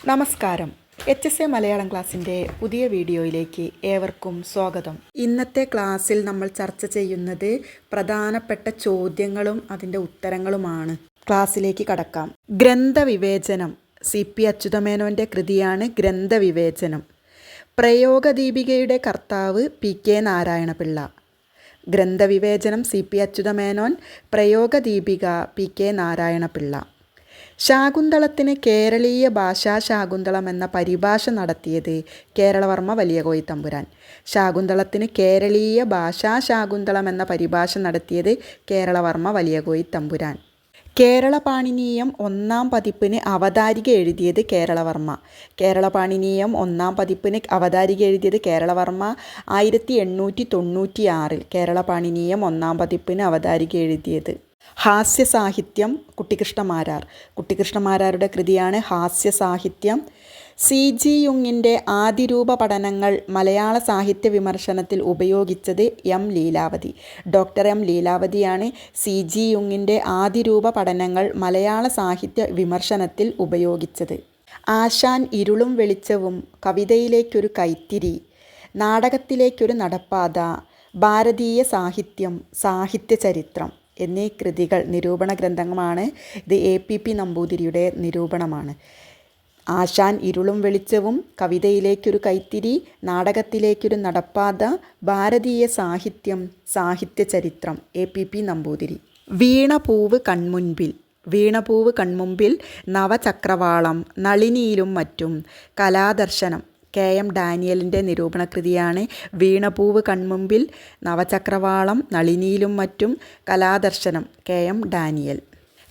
നമസ്കാരം. HSA മലയാളം ക്ലാസ്സിൻ്റെ പുതിയ വീഡിയോയിലേക്ക് ഏവർക്കും സ്വാഗതം. ഇന്നത്തെ ക്ലാസ്സിൽ നമ്മൾ ചർച്ച ചെയ്യുന്നത് പ്രധാനപ്പെട്ട ചോദ്യങ്ങളും അതിൻ്റെ ഉത്തരങ്ങളുമാണ്. ക്ലാസ്സിലേക്ക് കടക്കാം. ഗ്രന്ഥവിവേചനം. CP അച്യുതമേനോൻ്റെ കൃതിയാണ് ഗ്രന്ഥവിവേചനം. പ്രയോഗദീപികയുടെ കർത്താവ് PK Narayana Pillai. ഗ്രന്ഥവിവേചനം CP Achutha Menon, പ്രയോഗദീപിക PK Narayana Pillai. ശാകുന്തളത്തിന് കേരളീയ ഭാഷാ ശാകുന്തളം എന്ന പരിഭാഷ നടത്തിയത് കേരളവർമ്മ വലിയ കോയിത്തമ്പുരാൻ. ശാകുന്തളത്തിന് കേരളീയ ഭാഷാ ശാകുന്തളം എന്ന പരിഭാഷ നടത്തിയത് കേരളവർമ്മ വലിയ കോയിത്തമ്പുരാൻ. കേരള പാണിനീയം ഒന്നാം പതിപ്പിന് അവതാരിക എഴുതിയത് കേരളവർമ്മ. കേരള പാണിനീയം ഒന്നാം പതിപ്പിന് അവതാരിക എഴുതിയത് കേരളവർമ്മ 1896. കേരള പാണിനീയം ഒന്നാം പതിപ്പിന് അവതാരിക എഴുതിയത്. ഹാസ്യസാഹിത്യം. കുട്ടിക്കൃഷ്ണമാരാർ. കുട്ടിക്കൃഷ്ണമാരാരുടെ കൃതിയാണ് ഹാസ്യസാഹിത്യം. CG യുങ്ങിൻ്റെ ആദിരൂപ പഠനങ്ങൾ മലയാള സാഹിത്യ വിമർശനത്തിൽ ഉപയോഗിച്ചത് M. Leelavathi. Doctor M. ലീലാവതിയാണ് CG യുങ്ങിൻ്റെ ആദിരൂപ പഠനങ്ങൾ മലയാള സാഹിത്യ വിമർശനത്തിൽ ഉപയോഗിച്ചത്. ആശാൻ ഇരുളും വെളിച്ചവും, കവിതയിലേക്കൊരു കൈത്തിരി, നാടകത്തിലേക്കൊരു നടപ്പാത, ഭാരതീയ സാഹിത്യം, സാഹിത്യ ചരിത്രം എന്നീ കൃതികൾ നിരൂപണ ഗ്രന്ഥങ്ങളാണ്. ഇത് APP നമ്പൂതിരിയുടെ നിരൂപണമാണ്. ആശാൻ ഇരുളും വെളിച്ചവും, കവിതയിലേക്കൊരു കൈത്തിരി, നാടകത്തിലേക്കൊരു നടപ്പാത, ഭാരതീയ സാഹിത്യം, സാഹിത്യ ചരിത്രം APP നമ്പൂതിരി. വീണപൂവ് കൺമുൻപിൽ. വീണപൂവ് കൺമുമ്പിൽ, നവചക്രവാളം, നളിനിയിലും മറ്റും, കലാദർശനം. KM ഡാനിയലിൻ്റെ നിരൂപണകൃതിയാണ് വീണപൂവ് കൺമുമ്പിൽ, നവചക്രവാളം, നളിനിയിലും മറ്റും, കലാദർശനം. KM Daniel.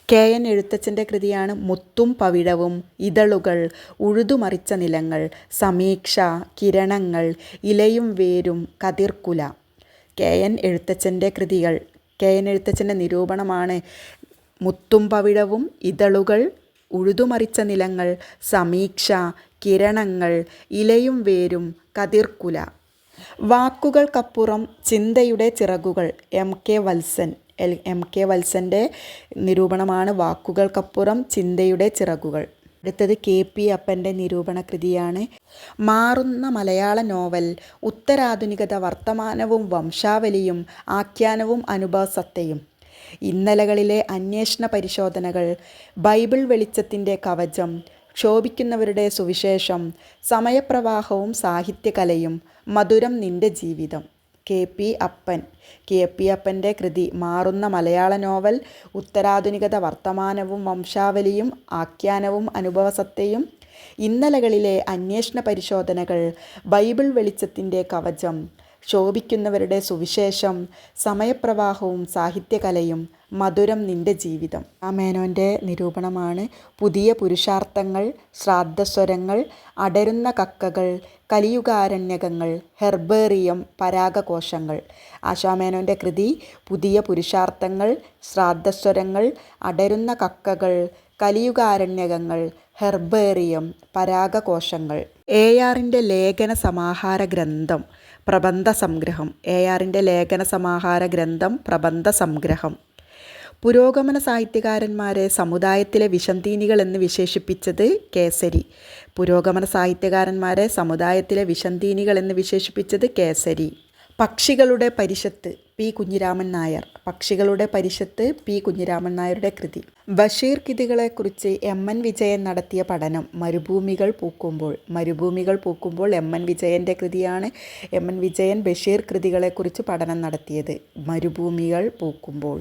KN എഴുത്തച്ഛൻ്റെ കൃതിയാണ് മുത്തും പവിഴവും, ഇതളുകൾ, ഉഴുതുമറിച്ച നിലങ്ങൾ, സമീക്ഷ, കിരണങ്ങൾ, ഇലയും വേരും, കതിർക്കുല. KN എഴുത്തച്ഛൻ്റെ കൃതികൾ. KN എഴുത്തച്ഛൻ്റെ നിരൂപണമാണ് മുത്തും പവിഴവും, ഇതളുകൾ, ഉഴുതുമറിച്ച നിലങ്ങൾ, സമീക്ഷ, കിരണങ്ങൾ, ഇലയും വേരും, കതിർക്കുല. വാക്കുകൾക്കപ്പുറം ചിന്തയുടെ ചിറകുകൾ. MK വത്സൻ. MK വത്സൻ്റെ നിരൂപണമാണ് വാക്കുകൾക്കപ്പുറം ചിന്തയുടെ ചിറകുകൾ. അടുത്തത് KP അപ്പൻ്റെ നിരൂപണ കൃതിയാണ് മാറുന്ന മലയാള നോവൽ, ഉത്തരാധുനികത, വർത്തമാനവും വംശാവലിയും, ആഖ്യാനവും അനുഭവസത്തയും, ഇന്നലകളിലെ അന്വേഷണ പരിശോധനകൾ, ബൈബിൾ വെളിച്ചത്തിൻ്റെ കവചം, ക്ഷോഭിക്കുന്നവരുടെ സുവിശേഷം, സമയപ്രവാഹവും സാഹിത്യകലയും, മധുരം നിൻ്റെ ജീവിതം. KP അപ്പൻ. KP അപ്പൻ്റെ കൃതി മാറുന്ന മലയാള നോവൽ, ഉത്തരാധുനികത, വർത്തമാനവും വംശാവലിയും, ആഖ്യാനവും അനുഭവസത്തയും, ഇന്നലകളിലെ അന്വേഷണ പരിശോധനകൾ, ബൈബിൾ വെളിച്ചത്തിൻ്റെ കവചം, ക്ഷോഭിക്കുന്നവരുടെ സുവിശേഷം, സമയപ്രവാഹവും സാഹിത്യകലയും, മധുരം നിൻ്റെ ജീവിതം. മേനോൻ്റെ നിരൂപണമാണ് പുതിയ പുരുഷാർത്ഥങ്ങൾ, ശ്രാദ്ധസ്വരങ്ങൾ, അടരുന്ന കക്കകൾ, കലിയുഗാരണ്യകങ്ങൾ, ഹെർബേറിയം, പരാഗകോശങ്ങൾ. ആശാമേനോൻ്റെ കൃതി പുതിയ പുരുഷാർത്ഥങ്ങൾ, ശ്രാദ്ധസ്വരങ്ങൾ, അടരുന്ന കക്കകൾ, കലിയുഗാരണ്യകങ്ങൾ, ഹെർബേറിയം, പരാഗകോശങ്ങൾ. ARൻ്റെ ലേഖന സമാഹാര ഗ്രന്ഥം പ്രബന്ധ സംഗ്രഹം. ARൻ്റെ ലേഖന സമാഹാര ഗ്രന്ഥം പ്രബന്ധ സംഗ്രഹം. പുരോഗമന സാഹിത്യകാരന്മാരെ സമുദായത്തിലെ വിഷംതീനികൾ എന്ന് വിശേഷിപ്പിച്ചത് കേസരി. പുരോഗമന സാഹിത്യകാരന്മാരെ സമുദായത്തിലെ വിഷംതീനികൾ എന്ന് വിശേഷിപ്പിച്ചത് കേസരി. പക്ഷികളുടെ പരിഷത്ത് P. കുഞ്ഞിരാമൻ നായർ. പക്ഷികളുടെ പരിഷത്ത് P. കുഞ്ഞിരാമൻ നായരുടെ കൃതി. ബഷീർ കൃതികളെക്കുറിച്ച് MN വിജയൻ നടത്തിയ പഠനം മരുഭൂമികൾ പൂക്കുമ്പോൾ. മരുഭൂമികൾ പൂക്കുമ്പോൾ MN വിജയൻ്റെ കൃതിയാണ്. MN വിജയൻ ബഷീർ കൃതികളെക്കുറിച്ച് പഠനം നടത്തിയത്. മരുഭൂമികൾ പൂക്കുമ്പോൾ.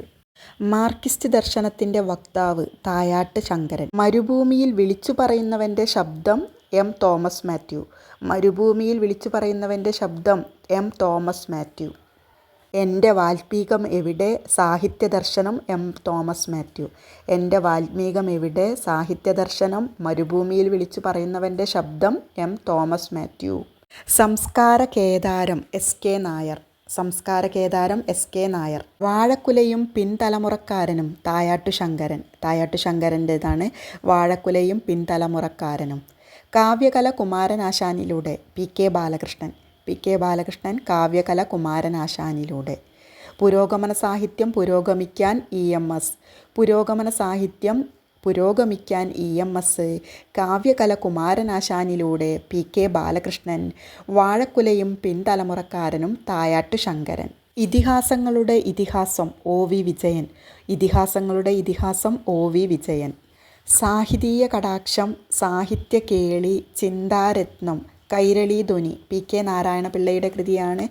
മാർക്സിസ്റ്റ് ദർശനത്തിൻ്റെ വക്താവ് തായാട്ട് ശങ്കരൻ. മരുഭൂമിയിൽ വിളിച്ചു പറയുന്നവൻ്റെ ശബ്ദം M. തോമസ് മാത്യു. മരുഭൂമിയിൽ വിളിച്ചു പറയുന്നവൻ്റെ ശബ്ദം M. തോമസ് മാത്യു. എൻ്റെ വാൽമീകം എവിടെ, സാഹിത്യദർശനം M. തോമസ് മാത്യു. എൻ്റെ വാൽമീകം എവിടെ, സാഹിത്യദർശനം, മരുഭൂമിയിൽ വിളിച്ചു പറയുന്നവൻ്റെ ശബ്ദം M. തോമസ് മാത്യു. സംസ്കാര കേദാരം SK നായർ. സംസ്കാര Kedaram SK Nair. വാഴക്കുലയും പിൻതലമുറക്കാരനും തായാട്ടു Sankaran. തായാട്ടു ശങ്കരൻ്റേതാണ് വാഴക്കുലയും പിൻതലമുറക്കാരനും. കാവ്യകല കുമാരനാശാനിലൂടെ PK Balakrishnan. PK Balakrishnan കാവ്യകല കുമാരനാശാനിലൂടെ. പുരോഗമന സാഹിത്യം പുരോഗമിക്കാൻ EMS. പുരോഗമന സാഹിത്യം പുരോഗമിക്കാൻ EMS, കാവ്യകല കുമാരനാശാനിലൂടെ PK ബാലകൃഷ്ണൻ, വാഴക്കുലയും പിൻതലമുറക്കാരനും തായാട്ടു ശങ്കരൻ. ഇതിഹാസങ്ങളുടെ ഇതിഹാസം OV വിജയൻ. ഇതിഹാസങ്ങളുടെ ഇതിഹാസം OV വിജയൻ. സാഹിതീയ കടാക്ഷം, സാഹിത്യകേളി, ചിന്താരത്നം, കൈരളി ധ്വനി. PK നാരായണപിള്ളയുടെ കൃതിയാണ്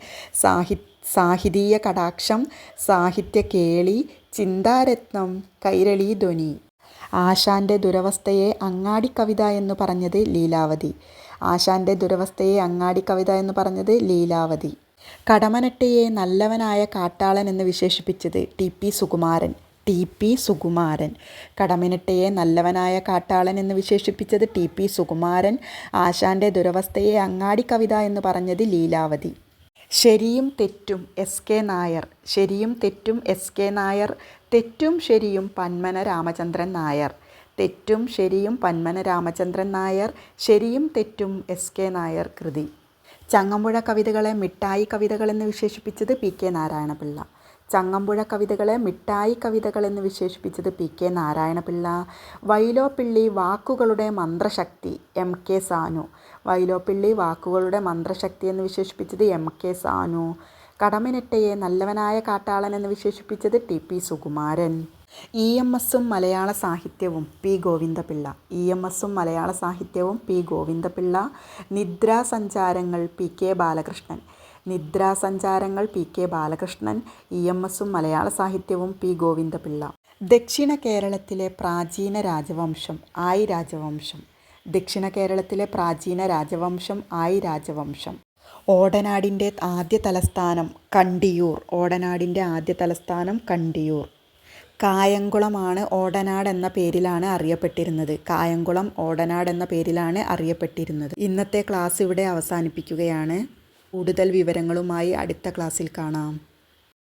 സാഹിതീയ കടാക്ഷം, സാഹിത്യകേളി, ചിന്താരത്നം, കൈരളി ധ്വനി. ആശാൻ്റെ ദുരവസ്ഥയെ അങ്ങാടിക്കവിത എന്നു പറഞ്ഞത് ലീലാവതി. ആശാൻ്റെ ദുരവസ്ഥയെ അങ്ങാടിക്കവിത എന്ന് പറഞ്ഞത് ലീലാവതി. കടമ്മനിട്ടയെ നല്ലവനായ കാട്ടാളൻ എന്ന് വിശേഷിപ്പിച്ചത് TP സുകുമാരൻ. TP സുകുമാരൻ. കടമ്മനിട്ടയെ നല്ലവനായ കാട്ടാളൻ എന്ന് വിശേഷിപ്പിച്ചത് TP സുകുമാരൻ. ആശാൻ്റെ ദുരവസ്ഥയെ അങ്ങാടിക്കവിത എന്ന് പറഞ്ഞത് ലീലാവതി. ശരിയും തെറ്റും SK നായർ. ശരിയും തെറ്റും SK നായർ. തെറ്റും ശരിയും പന്മന രാമചന്ദ്രൻ നായർ. തെറ്റും ശരിയും പന്മന രാമചന്ദ്രൻ നായർ. ശരിയും തെറ്റും SK നായർ കൃതി. ചങ്ങമ്പുഴ കവിതകളെ മിഠായി കവിതകളെന്ന് വിശേഷിപ്പിച്ചത് PK നാരായണപിള്ള. ചങ്ങമ്പുഴ കവിതകളെ മിഠായി കവിതകളെന്ന് വിശേഷിപ്പിച്ചത് PK നാരായണപിള്ള. വൈലോപ്പിള്ളി വാക്കുകളുടെ മന്ത്രശക്തി MK സാനു. വൈലോപ്പിള്ളി വാക്കുകളുടെ മന്ത്രശക്തി എന്ന് വിശേഷിപ്പിച്ചത് MK സാനു. കടമ്മനിട്ടയെ നല്ലവനായ കാട്ടാളൻ എന്ന് വിശേഷിപ്പിച്ചത് TP സുകുമാരൻ. EMSഉം മലയാള സാഹിത്യവും P ഗോവിന്ദപിള്ള. EMSഉം മലയാള സാഹിത്യവും P Govinda Pillai. നിദ്രാസഞ്ചാരങ്ങൾ PK Balakrishnan. നിദ്രാസഞ്ചാരങ്ങൾ PK Balakrishnan. EMSഉം മലയാള സാഹിത്യവും P ഗോവിന്ദപിള്ള. ദക്ഷിണ കേരളത്തിലെ പ്രാചീന രാജവംശം ആയി രാജവംശം. ദക്ഷിണ കേരളത്തിലെ പ്രാചീന രാജവംശം ആയി രാജവംശം. ഓടനാടിൻ്റെ ആദ്യ തലസ്ഥാനം കണ്ടിയൂർ. ഓടനാടിൻ്റെ ആദ്യ തലസ്ഥാനം കണ്ടിയൂർ. കായംകുളമാണ് ഓടനാട് എന്ന പേരിലാണ് അറിയപ്പെട്ടിരുന്നത്. കായംകുളം ഓടനാട് എന്ന പേരിലാണ് അറിയപ്പെട്ടിരുന്നത്. ഇന്നത്തെ ക്ലാസ് ഇവിടെ അവസാനിപ്പിക്കുകയാണ്. കൂടുതൽ വിവരങ്ങളുമായി അടുത്ത ക്ലാസ്സിൽ കാണാം.